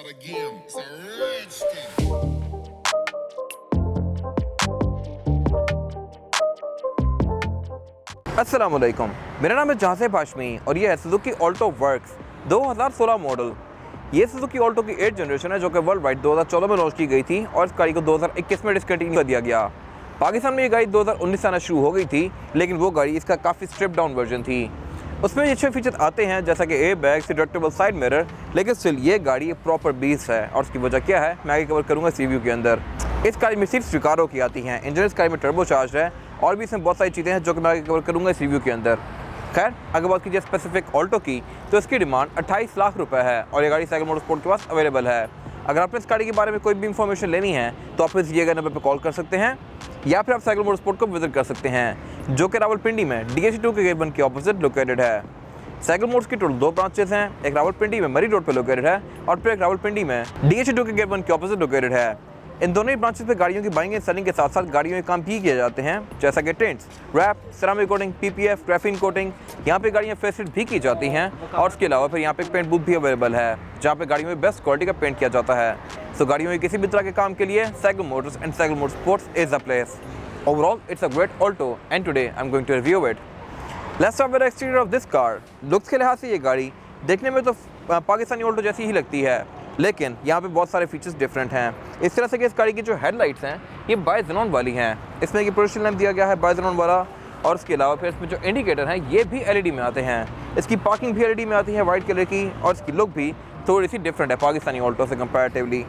the game. It's a rich thing. अस्सलाम वालेकुम, मेरा नाम है जहाज़ हाशमी और ये है सुजुकी ऑल्टो वर्क्स 2016 मॉडल। ये सुजुकी ऑल्टो की 8th जनरेशन है जो कि वर्ल्ड वाइड 2014 में लॉन्च की गई थी और इस गाड़ी को 2021 में डिसकंटिन्यू कर दिया गया। पाकिस्तान में ये गाड़ी 2019 से आना शुरू हो गई थी, लेकिन वो गाड़ी इसका काफ़ी स्ट्रिप डाउन वर्जन थी। उसमें ये अच्छे फीचर आते हैं जैसा कि air bag, deductible side mirror, लेकिन स्टिल ये गाड़ी एक प्रॉपर बीस्ट है और उसकी वजह क्या है मैं आगे कवर करूँगा इस रिव्यू के अंदर। इस गाड़ी में सिर्फ स्वीकारो की आती हैं, इंजन इस गाड़ी में टर्बो चार्ज है और भी इसमें बहुत सारी चीज़ें हैं जो कि मैं आगे कवर करूँगा इस रिव्यू के अंदर। खैर अगर बात कीजिए स्पेसिफिक ऑल्टो की तो इसकी डिमांड 28 लाख रुपए है और ये गाड़ी साइकिल मोटरस्पोर्ट के पास अवेलेबल है। अगर आपने इस गाड़ी के बारे में कोई भी इंफॉर्मेशन लेनी है तो आप इस दिए गए नंबर पर कॉल कर सकते हैं या फिर आप साइकिल मोटरस्पोर्ट को विजिट कर सकते हैं जो कि रावलपिंडी में DH2 के गेट 1 के ऑपोजिट लोकेटेड है। साइकिल मोटर्स की टोटल 2 ब्रांचेस हैं, एक रावलपिंडी में मरी रोड पर लोकेटेड है और फिर एक रावलपिंडी में DH2 के गेट 1 के ऑपोजिट लोकेटेड है। इन दोनों ही ब्रांचेस पे गाड़ियों की बाइंग एंड सेलिंग के साथ साथ गाड़ियों के काम भी किए जाते हैं जैसा कि tints, wrap, ceramic coating, PPF, graphene coating. यहाँ पे गाड़ियाँ फेसिट भी की जाती हैं और उसके अलावा फिर यहाँ पे पेंट बूथ भी अवेलेबल है जहाँ पे गाड़ियों में बेस्ट क्वालिटी का पेंट किया जाता है। तो गाड़ियों में किसी भी तरह के काम के लिए cycle motors and cycle motorsports is the place. Overall it's a great Alto and today I am going to review it. Let's start with the exterior of this car. Looks के लिहाज से ये गाड़ी देखने में तो पाकिस्तानी ऑल्टो जैसी ही लगती है, लेकिन यहाँ पे बहुत सारे फीचर्स डिफरेंट हैं। इस तरह से कि इस गाड़ी की जो हेडलाइट्स हैं ये बाइजेनॉन वाली हैं, इसमें कि पोजिशन लैंप दिया गया है बाइजेनॉन वाला और उसके अलावा फिर इसमें जो इंडिकेटर हैं ये भी LED में आते हैं। इसकी पार्किंग भी LED में आती है वाइट कलर की और इसकी लुक भी थोड़ी सी डिफरेंट है पाकिस्तानी ऑल्टो से कंपैरेटिवली।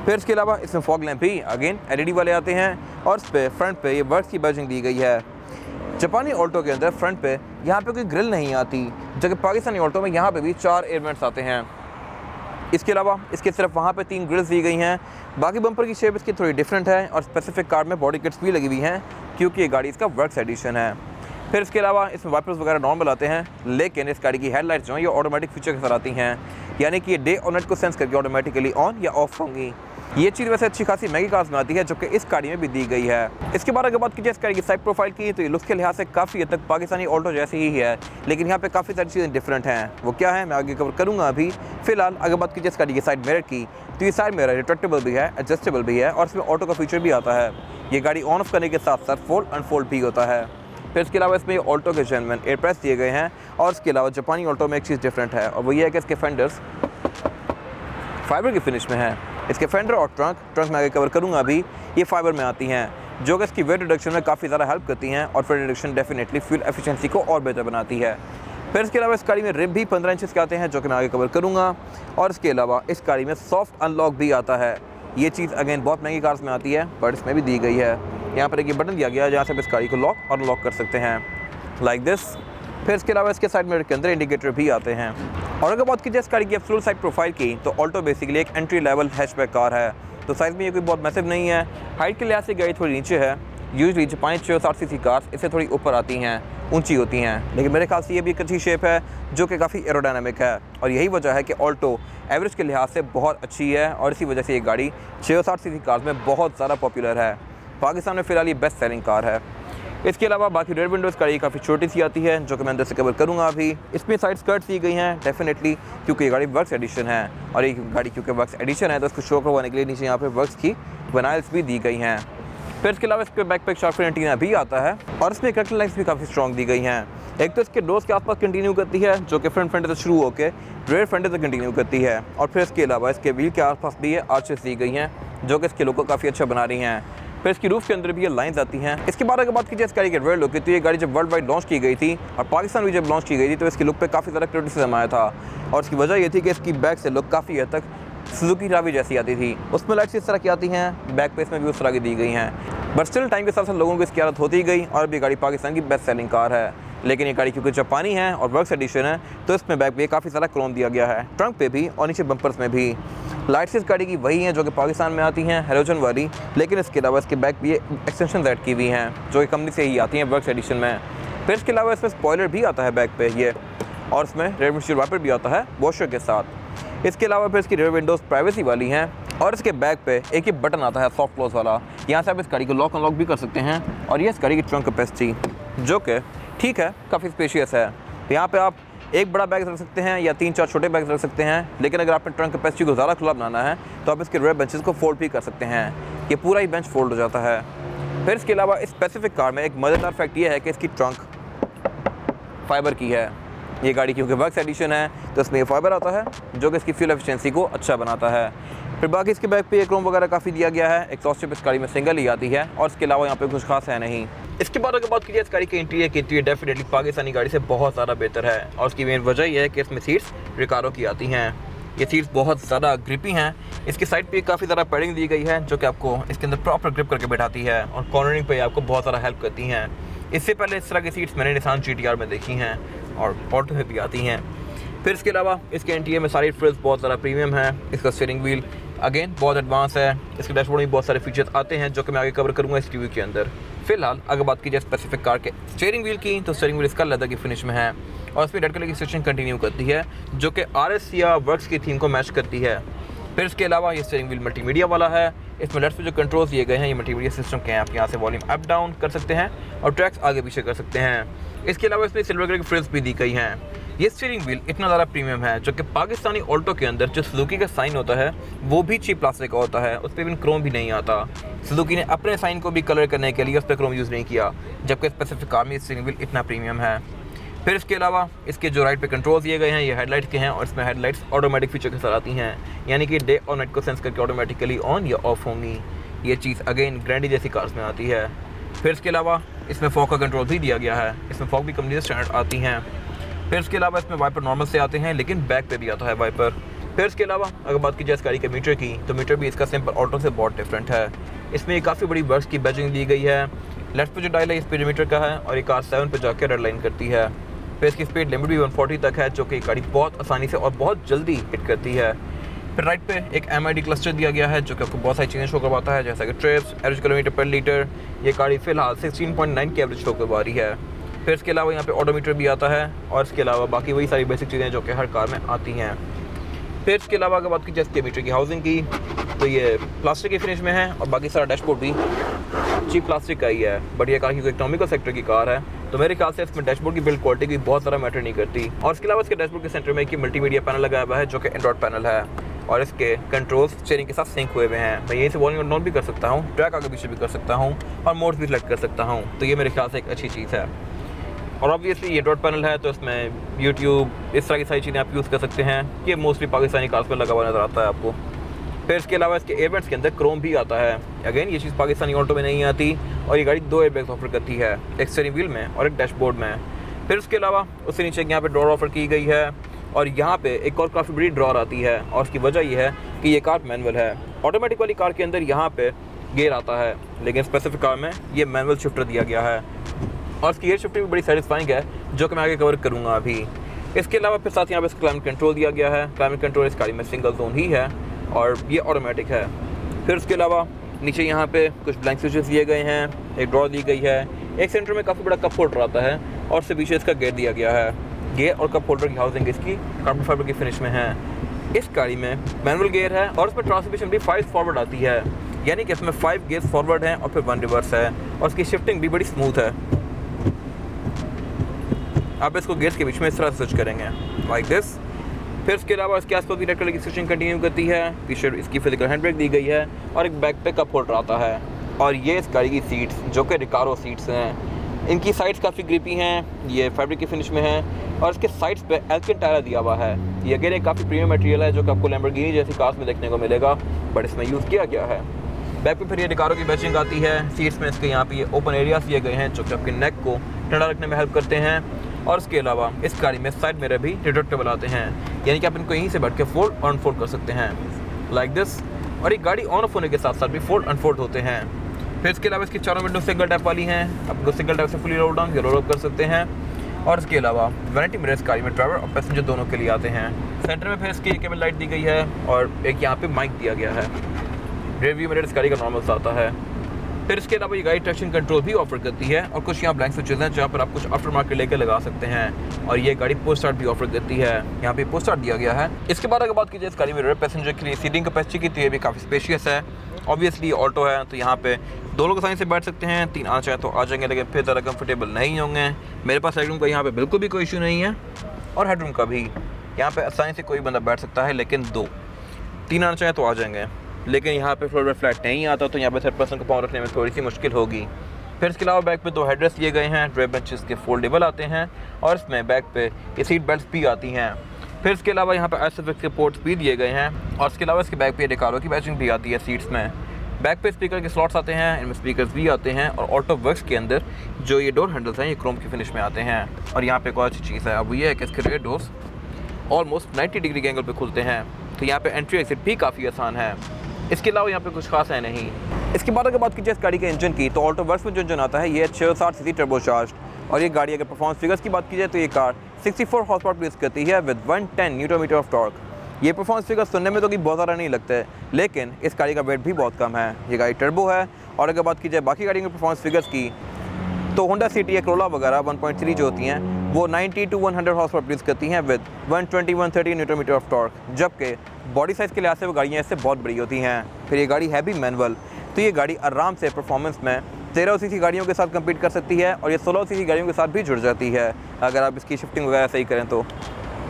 फिर इसके अलावा इसमें फॉग लैंप भी अगेन LED वाले आते हैं और इस पर फ्रंट पे ये वर्क्स की बैजिंग दी गई है। जापानी ऑल्टो के अंदर फ्रंट पे यहाँ पे कोई ग्रिल नहीं आती, जबकि पाकिस्तानी ऑल्टो में यहाँ पे भी 4 एयर वेंट्स आते हैं। इसके अलावा इसके सिर्फ वहाँ पे 3 ग्रिल्स दी गई हैं। बाकी बम्पर की शेप इसकी थोड़ी डिफरेंट है और स्पेसिफिक कार में बॉडी किट्स भी लगी हुई हैं क्योंकि ये गाड़ी इसका वर्क्स एडिशन है। फिर इसके अलावा इसमें वाइपर्स वगैरह नॉर्मल आते हैं, लेकिन इस गाड़ी की हेडलाइट्स जो हैं ये ऑटोमेटिक फीचर के साथ आती हैं, यानी कि ये डे और नाइट को सेंस करके ऑटोमेटिकली ऑन या ऑफ होंगी। ये चीज़ वैसे अच्छी खासी महंगी कार्स में आती है जो कि इस गाड़ी में भी दी गई है। इसके बाद अगर बात कीजिए इस गाड़ी की साइड प्रोफाइल की तो ये लुक्स के लिहाज से काफ़ी हद तक पाकिस्तानी ऑल्टो जैसी ही है, लेकिन यहाँ पे काफ़ी सारी चीज़ें डिफरेंट हैं। वो क्या है मैं आगे कवर करूँगा अभी। फिलहाल अगर बात कीजिए इस गाड़ी की साइड मिरर की तो ये साइड मिरर रिट्रैक्टेबल भी है, एडजस्टेबल भी है और इसमें ऑटो का फीचर भी आता है। ये गाड़ी ऑन ऑफ करने के साथ साथ फोल्ड अनफोल्ड भी होता है। फिर इसके अलावा इसमें ऑल्टो के जेन्युइन एयर प्रेस दिए गए हैं और इसके अलावा जापानी ऑल्टो में एक चीज़ डिफरेंट है और वो ये है कि इसके फेंडर्स फाइबर की फिनिश में है। इसके फेंडर और ट्रंक मैं आगे कवर करूँगा अभी, ये फाइबर में आती हैं जो कि इसकी वेट रिडक्शन में काफ़ी ज़्यादा हेल्प करती हैं और weight reduction definitely fuel efficiency को और बेहतर बनाती है। फिर इसके अलावा इस गाड़ी में रिम भी 15 इंचेस के आते हैं जो कि मैं आगे कवर करूँगा और इसके अलावा इस गाड़ी में सॉफ्ट अनलॉक भी आता है। ये चीज़ अगेन बहुत महंगी कार्स में आती है बट इसमें भी दी गई है। यहाँ पर एक बटन दिया गया है जहाँ से आप इस गाड़ी को लॉक और अनलॉक कर सकते हैं लाइक दिस। फिर इसके अलावा इसके साइड मिरर के अंदर इंडिकेटर भी आते हैं। और अगर बात कीजिए इस गाड़ी की एब्सोल्यूट साइड प्रोफाइल की तो ऑल्टो बेसिकली एक एंट्री लेवल हैचबैक कार है, तो साइज़ में ये कोई बहुत मैसिव नहीं है। हाइट के लिहाज से गाड़ी थोड़ी नीचे है, यूजली जापानी 660 सीसी कार्स इससे थोड़ी ऊपर आती हैं, ऊंची होती हैं, लेकिन मेरे ख्याल से ये भी एक अच्छी शेप है जो कि काफ़ी एरोडायनामिक है और यही वजह है कि ऑल्टो एवरेज के लिहाज से बहुत अच्छी है और इसी वजह से ये गाड़ी 660 सीसी कार्स में बहुत ज़्यादा पॉपुलर है। पाकिस्तान में फ़िलहाल ये बेस्ट सेलिंग कार है। इसके अलावा बाकी रेयर विंडोज़ गाड़ी काफ़ी छोटी सी आती है जो कि मैं अंदर से कवर करूँगा अभी। इसमें साइड स्कर्ट्स दी गई हैं डेफिनेटली क्योंकि ये गाड़ी वर्क्स एडिशन है और ये गाड़ी क्योंकि वर्क्स एडिशन है तो इसको शो करवाने के लिए नीचे यहाँ पे वर्क्स की बनाइल्स भी दी गई हैं। फिर इसके अलावा इसके बैक पे शार्क फिन एंटीना भी आता है और इसमें कट लाइन्स भी काफ़ी स्ट्रॉन्ग दी गई हैं। एक तो इसके डोर्स के आसपास कंटिन्यू करती है जो कि फ्रंट फेंडर से शुरू होकर रेयर फेंडर तक कंटिन्यू करती है और फिर इसके अलावा इसके व्हील के आसपास भी ये आर्चेस दी गई हैं जो कि इसके लुक को काफ़ी अच्छा बना रही हैं। फिर इसकी रूफ के अंदर भी ये लाइंस आती हैं। इसके बाद अगर बात कीजिए इस गाड़ी के रेयर लुक की तो ये गाड़ी जब वर्ल्ड वाइड लॉन्च की गई थी और पाकिस्तान भी जब लॉन्च की गई थी तो इसकी लुक पे काफ़ी ज़्यादा क्रिटिसिज्म आया था और इसकी वजह ये थी कि इसकी बैक से लुक काफ़ी हद तक सुजुकी रावी जैसी आती थी। उसमें लाइट्स इस तरह की आती हैं, बैक पे इसमें भी उस तरह की दी गई हैं, बट स्टिल टाइम के साथ साथ लोगों को इसकी आदत होती गई और अभी गाड़ी पाकिस्तान की बेस्ट सेलिंग कार है। लेकिन ये गाड़ी क्योंकि जापानी है और वर्क्स एडिशन है तो इसमें बैक पे काफ़ी सारा क्रोम दिया गया है, ट्रंक पे भी और नीचे बम्पर्स में भी। लाइट्स इस गाड़ी की वही हैं जो कि पाकिस्तान में आती हैं हेलोजन वाली, लेकिन इसके अलावा इसके बैक भी एक्सटेंशन ऐड की हुई हैं जो कि कंपनी से ही आती हैं वर्क्स एडिशन में। फिर इसके अलावा इसमें स्पॉयलर भी आता है बैक पे ये और इसमें रेयर विंडशील्ड वाइपर भी आता है वॉशर के साथ। इसके अलावा फिर इसकी रेयर विंडोज़ प्राइवेसी वाली हैं और इसके बैक पे एक ही बटन आता है सॉफ्ट क्लोज वाला, यहाँ से आप इस गाड़ी को लॉक अनलॉक भी कर सकते हैं और ये इस गाड़ी की ट्रंक कैपेसिटी जो कि ठीक है काफ़ी स्पेशियस है। यहाँ पे आप एक बड़ा बैग रख सकते हैं या 3-4 छोटे बैग रख सकते हैं, लेकिन अगर आपने ट्रंक कैपेसिटी को ज़्यादा खुला बनाना है तो आप इसके रेयर बेंचेस को फोल्ड भी कर सकते हैं। ये पूरा ही बेंच फोल्ड हो जाता है। फिर इसके अलावा इस स्पेसिफिक कार में एक मज़ेदार फैक्ट ये है कि इसकी ट्रंक फाइबर की है। ये गाड़ी क्योंकि वर्क्स एडिशन है तो इसमें ये फाइबर आता है जो कि इसकी फ्यूल एफिशिएंसी को अच्छा बनाता है। फिर बाकी इसके बैग पे क्रोम वगैरह काफ़ी दिया गया है। एग्जॉस्ट इस गाड़ी में सिंगल ही आती है और इसके अलावा यहाँ पे कुछ खास है नहीं। इसके बाद अगर बात कीजिए इस गाड़ी के इंटीरियर की, इंटीरियर डेफिनेटली पाकिस्तानी गाड़ी से बहुत ज़्यादा बेहतर है और उसकी मेन वजह यह है कि इसमें सीट्स रिकारो की आती हैं। ये सीट्स बहुत ज़्यादा ग्रिपी हैं। इसकी साइड पे काफ़ी ज़्यादा पैडिंग दी गई है जो कि आपको इसके अंदर प्रॉपर ग्रिप करके बैठाती है और कॉर्नरिंग पे आपको बहुत ज़्यादा हेल्प करती हैं। इससे पहले इस तरह की सीट्स मैंने निसान GTR में देखी हैं और ऑल्टो में भी आती हैं। फिर इसके अलावा इसके इंटीरियर में सारी फ्रिल्स बहुत ज़्यादा प्रीमियम है। इसका स्टीयरिंग व्हील अगेन बहुत एडवांस है। इसके डैशबोर्ड में बहुत सारे फीचर्स आते हैं जो कि मैं आगे कवर करूँगा इस रिव्यू के अंदर। फिलहाल अगर बात की जाए स्पेसिफिक कार के स्टीयरिंग व्हील की, तो स्टीयरिंग व्हील इसका लेदर की फिनिश में है और इसमें रेड कलर की स्टिचिंग कंटिन्यू करती है जो कि RS या वर्क्स की थीम को मैच करती है। फिर इसके अलावा ये स्टीयरिंग व्हील मल्टीमीडिया वाला है। इसमें लेफ्ट पे जो कंट्रोल्स दिए गए हैं ये मल्टीमीडिया सिस्टम के हैं। आप यहाँ से वॉल्यूम अप डाउन कर सकते हैं और ट्रैक्स आगे पीछे कर सकते हैं। इसके अलावा इसमें सिल्वर कलर की फ्रिल्स भी दी गई हैं। ये स्टीयरिंग व्हील इतना ज़्यादा प्रीमियम है जो कि पाकिस्तानी ऑल्टो के अंदर जो सुजुकी का साइन होता है वो भी चीप प्लास्टिक का होता है, उस पर भी क्रोम भी नहीं आता। सुजुकी ने अपने साइन को भी कलर करने के लिए उस पर क्रोम यूज़ नहीं किया, जबकि स्पेसिफिक कार में स्टीयरिंग व्हील इतना प्रीमियम है। फिर इसके अलावा इसके जो राइट पे कंट्रोल्स दिए गए हैं ये हेडलाइट्स के हैं और इसमें हेडलाइट्स ऑटोमेटिक फीचर के साथ आती हैं, यानी कि डे और नाइट को सेंस करके ऑटोमेटिकली ऑन या ऑफ होंगी। ये चीज़ अगेन ग्रैंडी जैसी कार्स में आती है। फिर इसके अलावा इसमें फॉग का कंट्रोल भी दिया गया है। इसमें फॉग भी कंपनी से स्टैंडर्ड आती हैं। फिर इसके अलावा इसमें वाइपर नॉर्मल से आते हैं लेकिन बैक पे भी आता है वाइपर। फिर इसके अलावा अगर बात की जाए इस गाड़ी के मीटर की, तो मीटर भी इसका सिंपल ऑल्टो से बहुत डिफरेंट है। इसमें काफ़ी बड़ी वर्क्स की बैजिंग दी गई है। लेफ्ट पे जो डायल है इस पे मीटर का है और ये कार 7 पे जाकर रेड लाइन करती है। फिर इसकी स्पीड लिमिट भी 140 तक है जो कि गाड़ी बहुत आसानी से और बहुत जल्दी हिट करती है। फिर राइट पे एक MID क्लस्टर दिया गया है जो कि आपको बहुत सारी चीज़ें शो करवाता है, जैसा कि ट्रिप्स, एवरेज किलोमीटर पर लीटर। ये गाड़ी फिलहाल 16.9 की एवरेज शो करवा रही है। फिर इसके अलावा यहाँ पे ऑडोमीटर भी आता है और इसके अलावा बाकी वही सारी बेसिक चीज़ें जो कि हर कार में आती हैं। फिर इसके अलावा अगर बात की जाए इसके मीटर की हाउसिंग की, तो ये प्लास्टिक की फिनिश में है और बाकी सारा डैशबोर्ड भी चीप प्लास्टिक का ही है। बट ये कार क्योंकि इकोनॉमिकल सेक्टर की कार है तो मेरे ख्याल से इसमें डैशबोर्ड की बिल्ड क्वालिटी भी बहुत ज़्यादा मैटर नहीं करती। और इसके अलावा इसके डैशबोर्ड के सेंटर में एक मल्टीमीडिया पैनल लगाया हुआ है जो कि एंड्रॉइड पैनल है और इसके कंट्रोल्स स्टीयरिंग के साथ सिंक हुए हुए हैं। मैं यहीं से वॉल्यूम डाउन भी कर सकता हूँ, ट्रैक आगे पीछे भी कर सकता हूँ और मोड्स भी सिलेक्ट कर सकता हूँ, तो ये मेरे ख्याल से एक अच्छी चीज़ है। और ऑब्वियसली ये एंड्रॉइड पैनल है तो इसमें यूट्यूब इस तरह की सारी चीज़ें आप यूज़ कर सकते हैं। ये मोस्टली पाकिस्तानी कार्स में लगा हुआ नज़र आता है आपको। फिर इसके अलावा इसके एयरबैग्स के अंदर क्रोम भी आता है। अगेन ये चीज़ पाकिस्तानी ऑल्टो में नहीं आती और ये गाड़ी 2 एयरबैग्स ऑफर करती है, एक स्टीयरिंग व्हील में और एक डैशबोर्ड में। फिर उसके अलावा उससे नीचे यहाँ पे ड्रॉर ऑफर की गई है और यहाँ पे एक और काफ़ी बड़ी ड्रॉर आती है और उसकी वजह यह है कि ये कार मैनुअल है। ऑटोमेटिक वाली कार के अंदर यहाँ पे गियर आता है लेकिन स्पेसिफिक कार में ये मैनुअल शिफ्टर दिया गया है और इसकी गियर शिफ्टिंग भी बड़ी सेटिस्फाइंग है जो कि मैं आगे कवर करूँगा अभी। इसके अलावा फिर साथ यहाँ पे इसका क्लाइमेट कंट्रोल दिया गया है। क्लाइमेट कंट्रोल इस गाड़ी में सिंगल जोन ही है और ये ऑटोमेटिक है। फिर उसके अलावा नीचे यहाँ पे कुछ ब्लैंक स्विचेस दिए गए हैं, एक ड्रॉर दी गई है, एक सेंटर में काफ़ी बड़ा कप होल्डर आता है और उससे पीछे इसका गेयर दिया गया है। गेयर और कप होल्डर की हाउसिंग इसकी कार्बन फाइबर की फिनिश में है। इस गाड़ी में मैनुअल गेयर है और उसमें ट्रांसमिशन भी 5 फॉरवर्ड आती है, यानी कि इसमें 5 गेयर्स फॉरवर्ड हैं और फिर 1 रिवर्स है और उसकी शिफ्टिंग भी बड़ी स्मूथ है। आप इसको गेयर्स के बीच में इस तरह स्विच करेंगे लाइक दिस। फिर इसके अलावा इसके आसपास भी रेड कलर की स्विचिंग कंटिन्यू करती है। पीछे इसकी फिजिकल हैंड ब्रेक दी गई है और एक बैक पे कप होल्डर आता है। और ये इस गाड़ी की सीट्स जो कि रिकारो सीट्स हैं, इनकी साइड्स काफ़ी ग्रिपी हैं, ये फैब्रिक की फिनिश में है और इसके साइड्स पे एल्केन टायर दिया हुआ है। ये अगेन एक काफ़ी प्रीमियम मटेरियल है जो कि आपको लैम्बोर्गिनी जैसी कार्स में देखने को मिलेगा, बट इसमें यूज़ किया गया है। बैक पे फिर ये रिकारो की बैचिंग आती है। सीट्स में इसके यहाँ पे ये ओपन एरियाज दिए गए हैं जो कि आपके नेक को ठंडा रखने में हेल्प करते हैं। और इसके अलावा इस गाड़ी में साइड मिरर भी रिट्रैक्टेबल आते हैं, यानी कि आप इनको यहीं से बैठ के फोल्ड और अनफोल्ड कर सकते हैं लाइक दिस। और ये गाड़ी ऑन ऑफ होने के साथ साथ भी फोल्ड अनफोल्ड होते हैं। फिर इसके अलावा इसकी चारों विंडो सिंगल टैप वाली हैं, आप इनको सिंगल टैप से फुली रोल डाउन या रोल अप कर सकते हैं। और इसके अलावा वैनिटी मिरर इस गाड़ी में ड्राइवर और पैसेंजर दोनों के लिए आते हैं। सेंटर में फिर इसकी केबल लाइट दी गई है और एक यहाँ पे माइक दिया गया है। रियर व्यू मिरर इस गाड़ी का नॉर्मल सा आता है। फिर इसके अलावा ये गाड़ी ट्रैक्शन कंट्रोल भी ऑफर करती है और कुछ यहाँ ब्लैंक स्विचेस हैं जहाँ पर आप कुछ आफ्टर मार्केट लेकर लगा सकते हैं। और ये गाड़ी पोस्ट स्टार्ट भी ऑफर करती है, यहाँ पे पोस्ट स्टार्ट दिया गया है। इसके बाद अगर बात की जाए इस गाड़ी में रेयर पैसेंजर के लिए सीटिंग कैपेसिटी की, तो ये भी काफ़ी स्पेशियस है। ऑब्वियसली ऑल्टो है तो यहाँ पे 2 लोग आसानी से बैठ सकते हैं, 3 आ चाहे तो आ जाएंगे, लेकिन फिर ज़्यादा कंफर्टेबल नहीं होंगे। मेरे पास लेग रूम का यहाँ पे बिल्कुल भी कोई इशू नहीं है। और हेडरूम का भी। यहाँ पे आसानी से कोई बंदा बैठ सकता है, लेकिन 2-3 आना चाहें तो आ जाएंगे, लेकिन यहाँ पे फ्लोर पे फ्लैट नहीं आता, तो यहाँ पे थर्ड पर्सन को पाँव रखने में थोड़ी सी मुश्किल होगी। फिर इसके अलावा बैक पे 2 हेडरेस्ट दिए गए हैं, ड्राइव बेंचेस के फोल्डेबल आते हैं और इसमें बैक पे ये सीट बेल्ट भी आती हैं। फिर इसके अलावा यहाँ पे आइसोफिक्स के पोर्ट्स भी दिए गए हैं और इसके अलावा इसके बैक पे रिकार्डो की बैचिंग भी आती है सीट्स में। बैक पे स्पीकर के स्लॉट्स आते हैं, इनमें स्पीकर्स भी आते हैं और ऑल्टो वर्क्स के अंदर जो ये डोर हैंडल्स हैं ये क्रोम की फिनिश में आते हैं। और यहाँ पे एक और अच्छी चीज़ है, अब ये है कि इसके रेयर डोर्स ऑलमोस्ट 90 डिग्री के एंगल पे खुलते हैं, तो यहाँ पे एंट्री एग्जिट भी काफ़ी आसान है। इसके अलावा यहाँ पे कुछ खास है नहीं। इसके बाद अगर बात कीजिए इस गाड़ी के इंजन की, तो ऑल्टो वर्क्स में जो इंजन आता है ये 660 सीसी टर्बोचार्ज, और ये गाड़ी अगर परफॉर्मेंस फिगर्स की बात की जाए तो ये कार 64 हॉर्स पावर प्रोड्यूस करती है with 110 newton metre of torque. ये परफॉर्मेंस फिगर सुनने में तो कि बहुत ज़्यादा नहीं लगते, लेकिन इस गाड़ी का वेट भी बहुत कम है। ये गाड़ी टर्बो है। और अगर बात की जाए बाकी गाड़ियों की परफॉर्मेंस फिगर्स की, तो होंडा सिटी या कोरोला वगैरह 1.3 जो होती हैं वो 90 to 100 हॉर्स पावर प्रोड्यूस करती हैं with 120-130 newton metre of torque, जबकि बॉडी साइज़ के लिहाज से वो गाड़ियाँ इससे बहुत बड़ी होती हैं। फिर ये गाड़ी है भी मैनुअल, तो ये गाड़ी आराम से परफॉर्मेंस में 13 सीसी गाड़ियों के साथ कम्पीट कर सकती है और ये 16 सीसी गाड़ियों के साथ भी जुड़ जाती है अगर आप इसकी शिफ्टिंग वगैरह सही करें तो।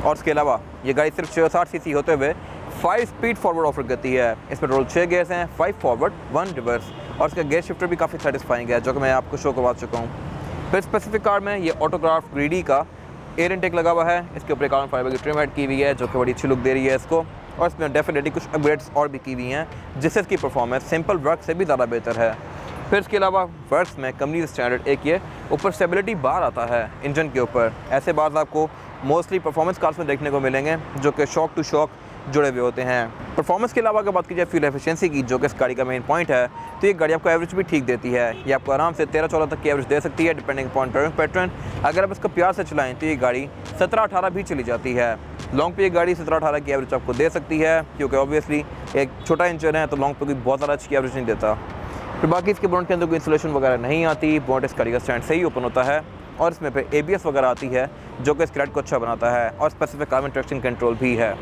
और इसके अलावा ये गाड़ी सिर्फ 660 सीसी होते हुए 5 स्पीड फॉरवर्ड ऑफर करती है। इसमें टोटल 6 गेयर्स हैं, 5 फॉरवर्ड 1 रिवर्स, और इसका गेयर शिफ्टर भी काफ़ी सेटिस्फाइंग है जो कि मैं आपको शो करवा चुका हूँ। फिर स्पेसिफिक कार में ये ऑटोक्राफ्ट ग्रीडी का एयर इनटेक लगा हुआ है, इसके ऊपर कार्बन फाइबर की ट्रिम ऐड की हुई है जो कि बड़ी अच्छी लुक दे रही है इसको, और इसमें डेफिनेटली कुछ अपग्रेड्स और भी की हुई हैं जिससे इसकी परफॉर्मेंस सिंपल वर्क से भी ज़्यादा बेहतर है। फिर इसके अलावा वर्क्स में कंपनी स्टैंडर्ड एक ये ऊपर स्टेबिलिटी बार आता है इंजन के ऊपर। ऐसे बार आपको मोस्टली परफॉर्मेंस कार्स में देखने को मिलेंगे जो कि शॉक टू शॉक जुड़े हुए होते हैं। परफॉर्मेंस के अलावा अगर बात की जाए फ्यूल एफिशिएंसी की, जो कि इस गाड़ी का मेन पॉइंट है, तो ये गाड़ी आपको एवरेज भी ठीक देती है। ये आपको आराम से 13-14 तक की एवरेज दे सकती है डिपेंडिंग अपॉन ड्राइविंग पैटर्न। अगर आप इसको प्यार से चलाएं तो ये गाड़ी 17-18 भी चली जाती है। लॉन्ग पे ये गाड़ी 17-18 की एवरेज आपको दे सकती है, क्योंकि ऑब्वियसली एक छोटा इंजन है तो लॉन्ग पे कोई बहुत ज़्यादा अच्छी एवरेज नहीं देता। फिर बाकी इसके बोनट के अंदर कोई इंसुलेशन वगैरह नहीं आती, बोनट इस गाड़ी का स्टैंड से ही ओपन होता है और इसमें पे ABS वगैरह आती है जो कि इस राइड को अच्छा बनाता है, और स्पेसिफिक कार्बन ट्रैक्शन कंट्रोल भी है।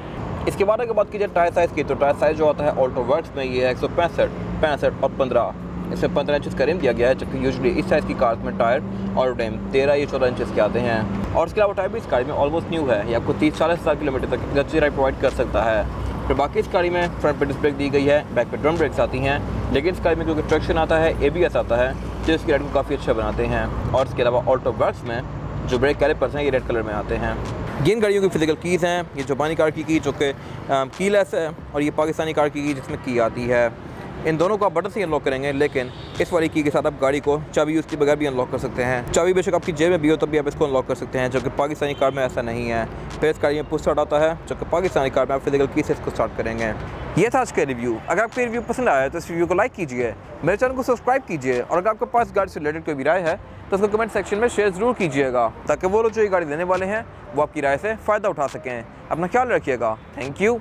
इसके बाद अगर बात की जाए टायर साइज़ की, तो टायर साइज़ जो आता है ऑल्टो वर्क्स में ये 165, 65 और 15, इसमें 15 इंचज़ का रिम दिया गया है, जबकि यूजुअली इस साइज़ की कार में टायर और टाइम 13 या 14 इंचज़ के आते हैं। और इसके अलावा टायर भी इस गाड़ी में ऑलमोस्ट न्यू है, ये आपको 30-40 हज़ार किलोमीटर तक अच्छी राइड प्रोवाइड कर सकता है। फिर बाकी इस गाड़ी में फ्रंट पे डिस्क ब्रेक दी गई है, बैक पे ड्रम ब्रेक्स आती हैं, लेकिन इस गाड़ी में क्योंकि ट्रैक्शन आता है, ABS आता है, जो इसकी राइड को काफ़ी अच्छा बनाते हैं। और इसके अलावा ऑल्टो वर्क्स में जो ब्रेक कैलिपर्स हैं ये रेड कलर में आते हैं। ये इन गाड़ियों की फिजिकल कीज़ हैं, ये जापानी कार की जो कि कीलेस है, और ये पाकिस्तानी कार की जिसमें की आती है। इन दोनों को आप बटन से अनलॉक करेंगे, लेकिन इस वाली की के साथ आप गाड़ी को चाबी यूज़ के बगैर भी अनलॉक कर सकते हैं। चाबी बेशक आपकी जेब में भी हो तब भी आप इसको अनलॉक कर सकते हैं, जो कि पाकिस्तानी कार में ऐसा नहीं है। फिर इस गाड़ी में पुश स्टार्ट आता है, जो कि पाकिस्तानी कार में आप फिजिकल की से इसको स्टार्ट करेंगे। ये था आज का रिव्यू। अगर आपको रिव्यू पसंद आया तो इस रिव्यू को लाइक कीजिए, मेरे चैनल को सब्सक्राइब कीजिए, और अगर आपके पास गाड़ी से रिलेटेड कोई भी राय है तो उसको कमेंट सेक्शन में शेयर ज़रूर कीजिएगा, ताकि वो लोग जो ये गाड़ी लेने वाले हैं वो आपकी राय से फ़ायदा उठा सकें। अपना ख्याल रखिएगा। Thank you.